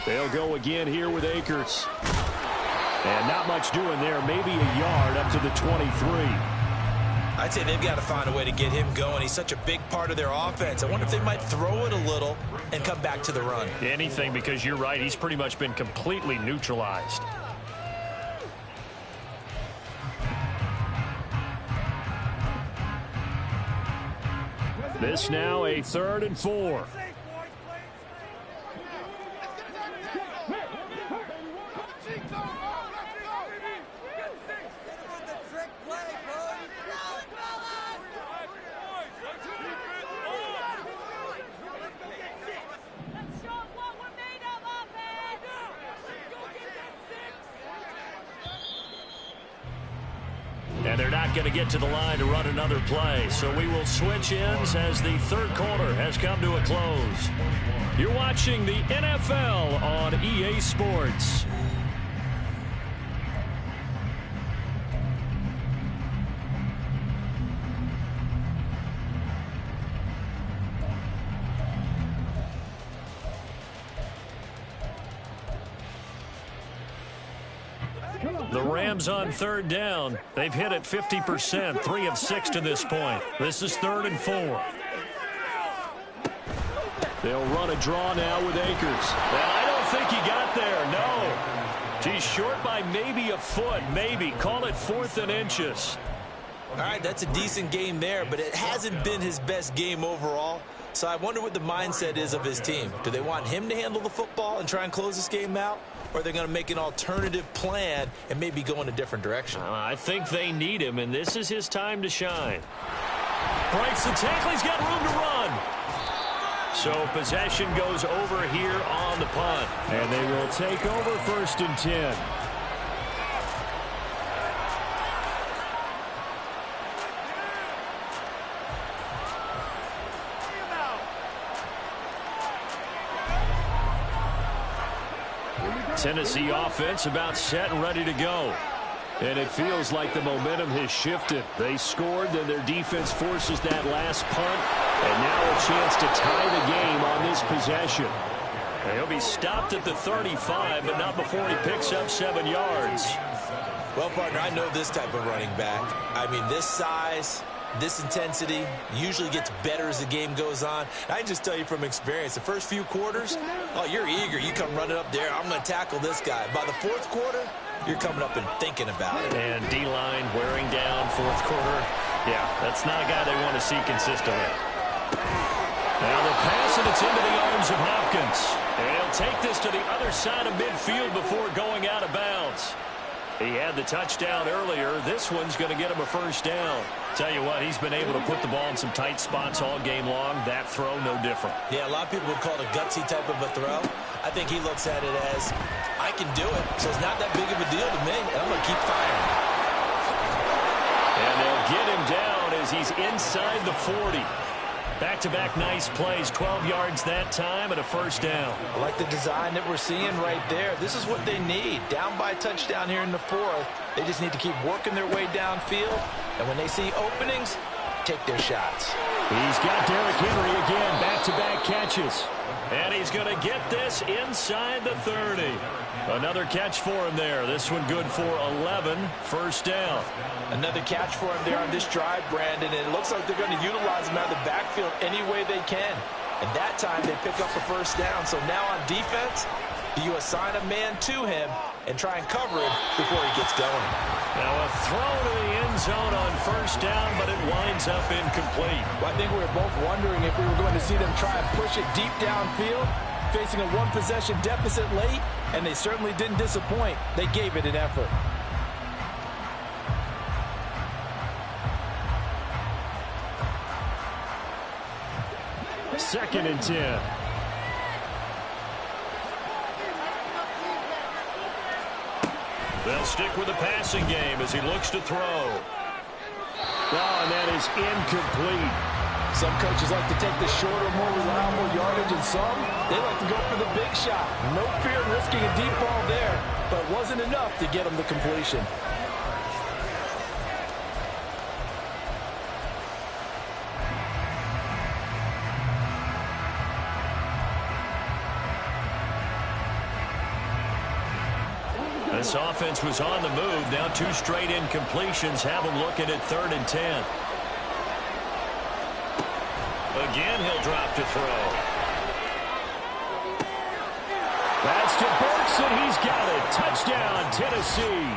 They'll go again here with Akers. And not much doing there. Maybe a yard up to the 23.
I'd say they've got to find a way to get him going. He's such a big part of their offense. I wonder if they might throw it a little and come back to the run.
Anything, because you're right. He's pretty much been completely neutralized.
This now a 3rd and 4.
And they're not going to get to the line to run another play. So we will switch ends as the third quarter has come to a close. You're watching the NFL on EA Sports. The Rams on third down. They've hit it 50%, 3 of 6 to this point. This is 3rd and 4.
They'll run a draw now with Akers.
Well, I don't think he got there, no. He's short by maybe a foot, maybe. Call it 4th and inches.
All right, that's a decent game there, but it hasn't been his best game overall. So I wonder what the mindset is of his team. Do they want him to handle the football and try and close this game out? or they're going to make an alternative plan and maybe go in a different direction.
I think they need him, and this is his time to shine. Breaks the tackle. He's got room to run. So possession goes over here on the punt.
And they will take over 1st and 10.
Tennessee offense about set and ready to go. And it feels like the momentum has shifted. They scored, then their defense forces that last punt. And now a chance to tie the game on this possession. And he'll be stopped at the 35, but not before he picks up 7 yards.
Well, partner, I know this type of running back. I mean, this size, this intensity usually gets better as the game goes on. I can just tell you from experience, the first few quarters, oh, you're eager. You come running up there, I'm going to tackle this guy. By the 4th quarter, you're coming up and thinking about it.
And D-line wearing down 4th quarter. Yeah, that's not a guy they want to see consistently. Now the pass, and it's into the arms of Hopkins. And he'll take this to the other side of midfield before going out of bounds. He had the touchdown earlier. This one's going to get him a 1st down. Tell you what, he's been able to put the ball in some tight spots all game long. That throw, no different.
Yeah, a lot of people would call it a gutsy type of a throw. I think he looks at it as, I can do it, so it's not that big of a deal to me, and I'm going to keep firing.
And they'll get him down as he's inside the 40. Back-to-back nice plays, 12 yards that time and a 1st down.
I like the design that we're seeing right there. This is what they need. Down by a touchdown here in the 4th. They just need to keep working their way downfield. And when they see openings, take their shots.
He's got Derrick Henry again, back-to-back catches.
And he's going to get this inside the 30. Another catch for him there. This one good for 11, 1st down.
Another catch for him there on this drive, Brandon. And it looks like they're going to utilize him out of the backfield any way they can. And that time they pick up a 1st down. So now on defense, do you assign a man to him and try and cover him before he gets going?
Now a throw to the end zone on 1st down, but it winds up incomplete.
Well, I think we were both wondering if we were going to see them try and push it deep downfield, facing a 1-possession deficit late, and they certainly didn't disappoint. They gave it an effort.
Second and 10.
They'll stick with the passing game as he looks to throw.
Oh, and that is incomplete.
Some coaches like to take the shorter, more reliable yardage, and some, they like to go for the big shot. No fear of risking a deep ball there, but it wasn't enough to get them the completion.
This offense was on the move. Now 2 straight incompletions have them looking at 3rd and 10. Again, he'll drop to throw.
That's to Burks, and he's got it. Touchdown, Tennessee.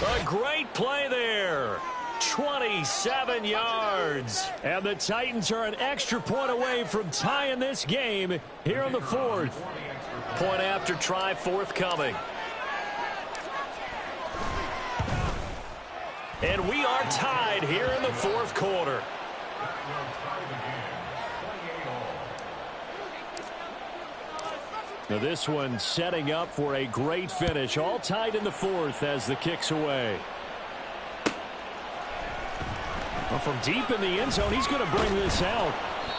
A great play there. 27 yards.
And the Titans are an extra point away from tying this game here in the 4th.
Point after try forthcoming. And we are tied here in the 4th quarter.
Now this one setting up for a great finish. All tied in the 4th as the kick's away. Well, from deep in the end zone, he's going to bring this out.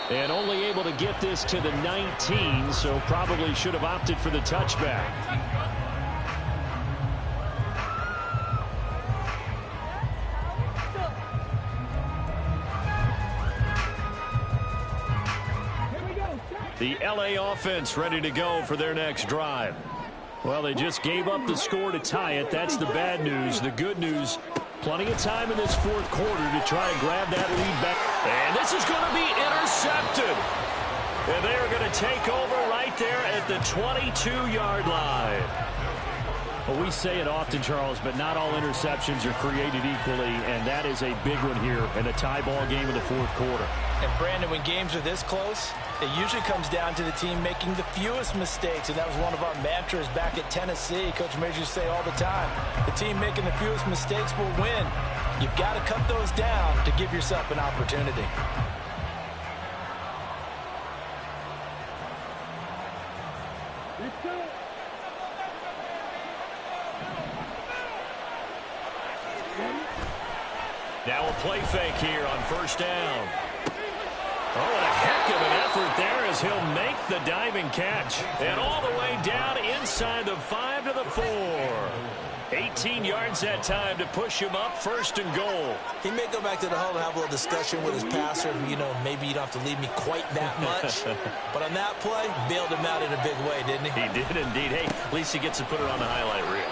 And only able to get this to the 19, so probably should have opted for the touchback. The LA offense ready to go for their next drive. Well, they just gave up the score to tie it. That's the bad news. The good news, plenty of time in this 4th quarter to try and grab that lead back.
And this is going to be intercepted. And they are going to take over right there at the 22-yard line.
Well, we say it often, Charles, but not all interceptions are created equally, and that is a big one here in a tie ball game in the fourth quarter.
And, Brandon, when games are this close, it usually comes down to the team making the fewest mistakes, and that was one of our mantras back at Tennessee. Coach Major used to say all the time, the team making the fewest mistakes will win. You've got to cut those down to give yourself an opportunity.
Let's go.
Now a play fake here on first down. Oh, and a heck of an effort there as he'll make the diving catch. And all the way down inside the 5 to the 4. 18 yards that time to push him up, first and goal.
He may go back to the huddle and have a little discussion with his passer. You know, maybe you don't have to leave me quite that much. But on that play, bailed him out in a big way, didn't he?
He did indeed. Hey, at least he gets to put it on the highlight reel.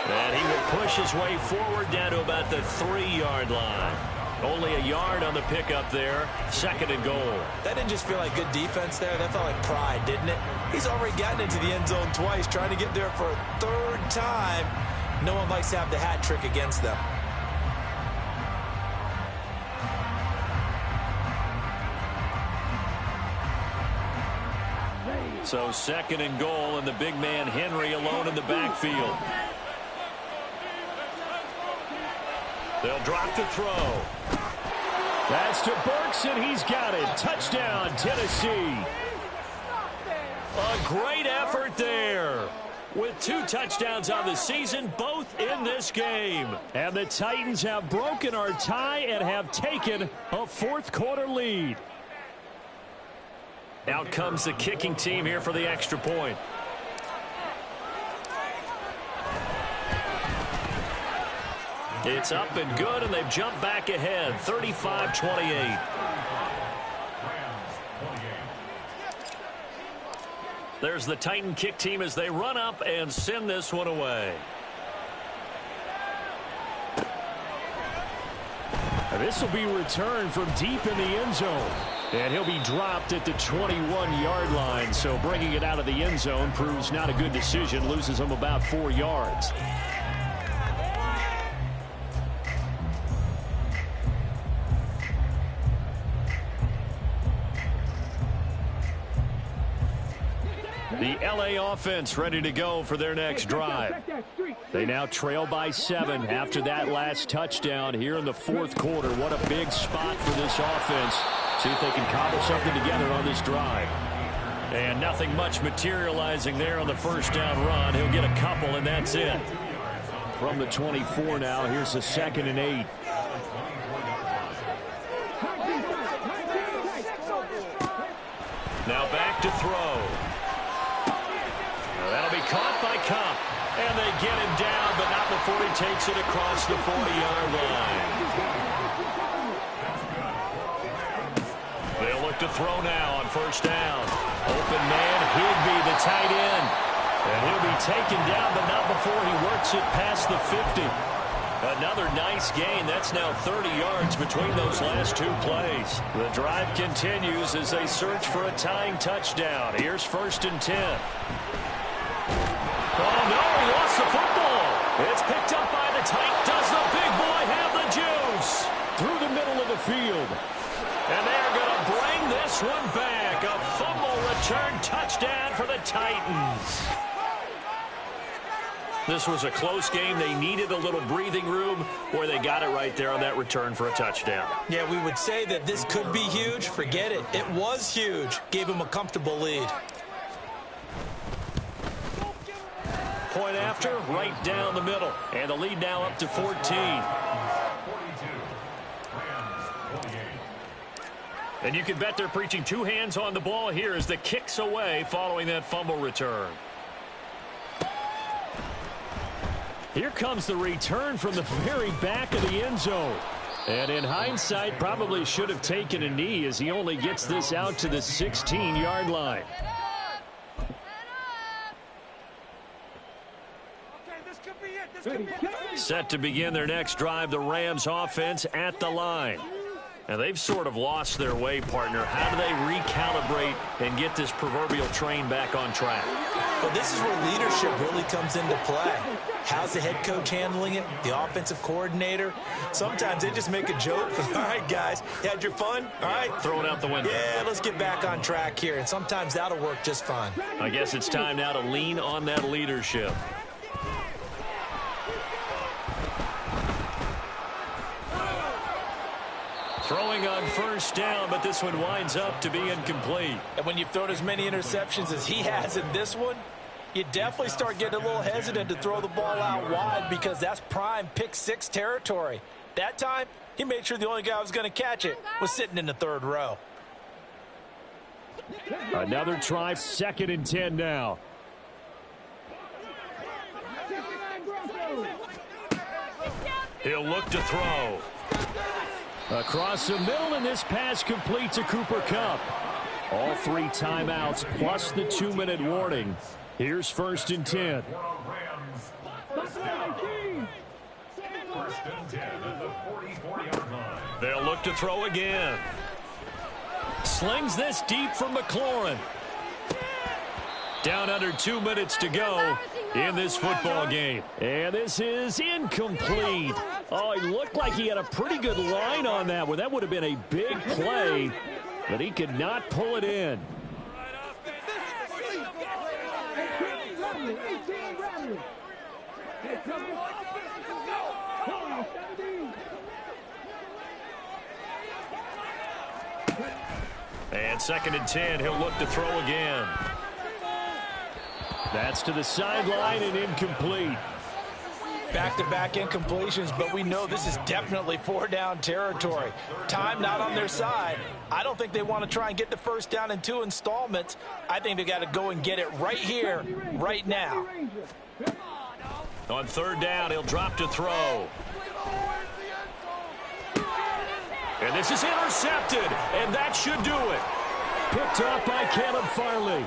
And he will push his way forward down to about the 3-yard line. Only a yard on the pickup there. Second and goal.
That didn't just feel like good defense there. That felt like pride, didn't it? He's already gotten into the end zone twice, trying to get there for a third time. No one likes to have the hat trick against them.
So second and goal, and the big man Henry alone in the backfield. They'll drop the throw.
That's to Burks, and he's got it. Touchdown, Tennessee.
A great effort there. With 2 touchdowns on the season, both in this game.
And the Titans have broken our tie and have taken a fourth quarter lead.
Out comes the kicking team here for the extra point. It's up and good, and they've jumped back ahead, 35-28. There's the Titan kick team as they run up and send this one away.
And this will be returned from deep in the end zone. And he'll be dropped at the 21-yard line. So bringing it out of the end zone proves not a good decision. Loses him about 4 yards. The LA offense ready to go for their next drive. They now trail by 7 after that last touchdown here in the fourth quarter. What a big spot for this offense. See if they can cobble something together on this drive.
And nothing much materializing there on the first down run. He'll get a couple, and that's it.
From the 24 now, here's the 2nd and 8.
Now back to throw. That'll be caught by Cup. And they get him down, but not before he takes it across the 40-yard line. They'll look to throw now on first down. Open man, Higbee, the tight end. And he'll be taken down, but not before he works it past the 50. Another nice gain. That's now 30 yards between those last 2 plays. The drive continues as they search for a tying touchdown. Here's 1st and 10. Oh, no, he lost the football. It's picked up by the Titans. Does the big boy have the juice?
Through the middle of the field.
And they're going to bring this one back. A fumble return touchdown for the Titans. This was a close game. They needed a little breathing room, where they got it right there on that return for a touchdown.
Yeah, we would say that this could be huge. Forget it. It was huge. Gave him a comfortable lead.
Point after, right down the middle. And the lead now up to 14. And you can bet they're preaching 2 hands on the ball here as the kicks away following that fumble return.
Here comes the return from the very back of the end zone. And in hindsight, probably should have taken a knee as he only gets this out to the 16-yard line.
Set to begin their next drive, the Rams offense at the line. And they've sort of lost their way, partner. How do they recalibrate and get this proverbial train back on track?
Well, this is where leadership really comes into play. How's the head coach handling it? The offensive coordinator? Sometimes they just make a joke. All right, guys, you had your fun? All right.
Throw it out the window.
Yeah, let's get back on track here. And sometimes that'll work just fine.
I guess it's time now to lean on that leadership. Throwing on first down, but this one winds up to be incomplete.
And when you've thrown as many interceptions as he has in this one, you definitely start getting a little hesitant to throw the ball out wide because that's prime pick six territory. That time, he made sure the only guy who was going to catch it was sitting in the third row.
Another try, 2nd and 10 now.
He'll look to throw.
Across the middle, and this pass complete to Cooper Kupp. All 3 timeouts plus the 2-minute warning. Here's 1st and 10.
They'll look to throw again. Slings this deep from McLaurin. Down under 2 minutes to go in this football game.
And this is incomplete. Oh, he looked like he had a pretty good line on that one. That would have been a big play, but he could not pull it in.
And 2nd and 10, he'll look to throw again.
That's to the sideline and incomplete.
Back-to-back incompletions, but we know this is definitely 4-down territory. Time not on their side. I don't think they want to try and get the first down in 2 installments. I think they got to go and get it right here, right now.
On 3rd down, he'll drop to throw. And this is intercepted, and that should do it.
Picked up by Caleb Farley.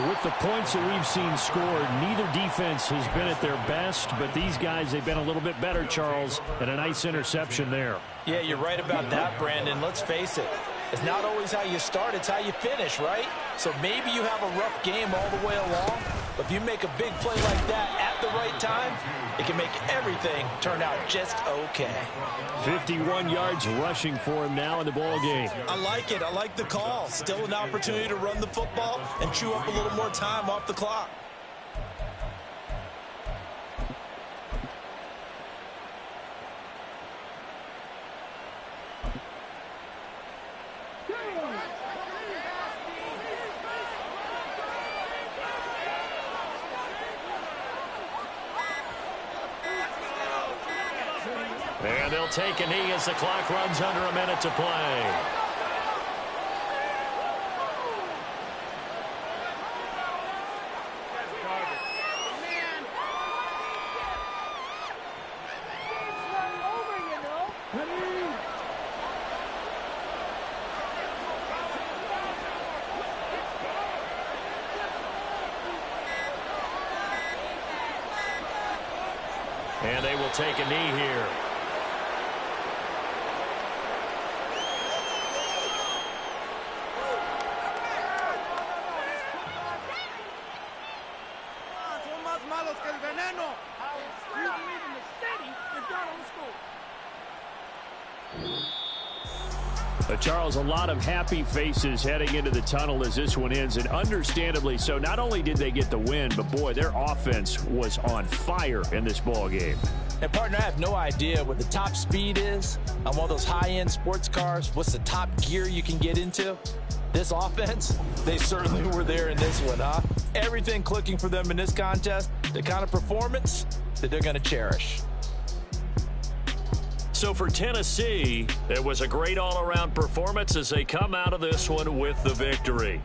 With the points that we've seen scored, neither defense has been at their best, but these guys, they've been a little bit better, Charles, and a nice interception there.
Yeah, you're right about that, Brandon. Let's face it. It's not always how you start, it's how you finish, right? So maybe you have a rough game all the way along, but if you make a big play like that at the right time, it can make everything turn out just okay.
51 yards rushing for him now in the ball game.
I like it. I like the call. Still an opportunity to run the football and chew up a little more time off the clock.
And they'll take a knee as the clock runs under a minute to play. And they will take a knee here.
Charles, a lot of happy faces heading into the tunnel as this one ends, and understandably so. Not only did they get the win, but boy, their offense was on fire in this ball game.
And partner, I have no idea what the top speed is on one of those high-end sports cars. What's the top gear you can get into? This offense, they certainly were there in this one, huh? Everything clicking for them in this contest, the kind of performance that they're going to cherish.
So for Tennessee, it was a great all-around performance as they come out of this one with the victory.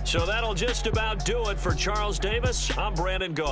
So that'll just about do it for Charles Davis. I'm Brandon Gaw.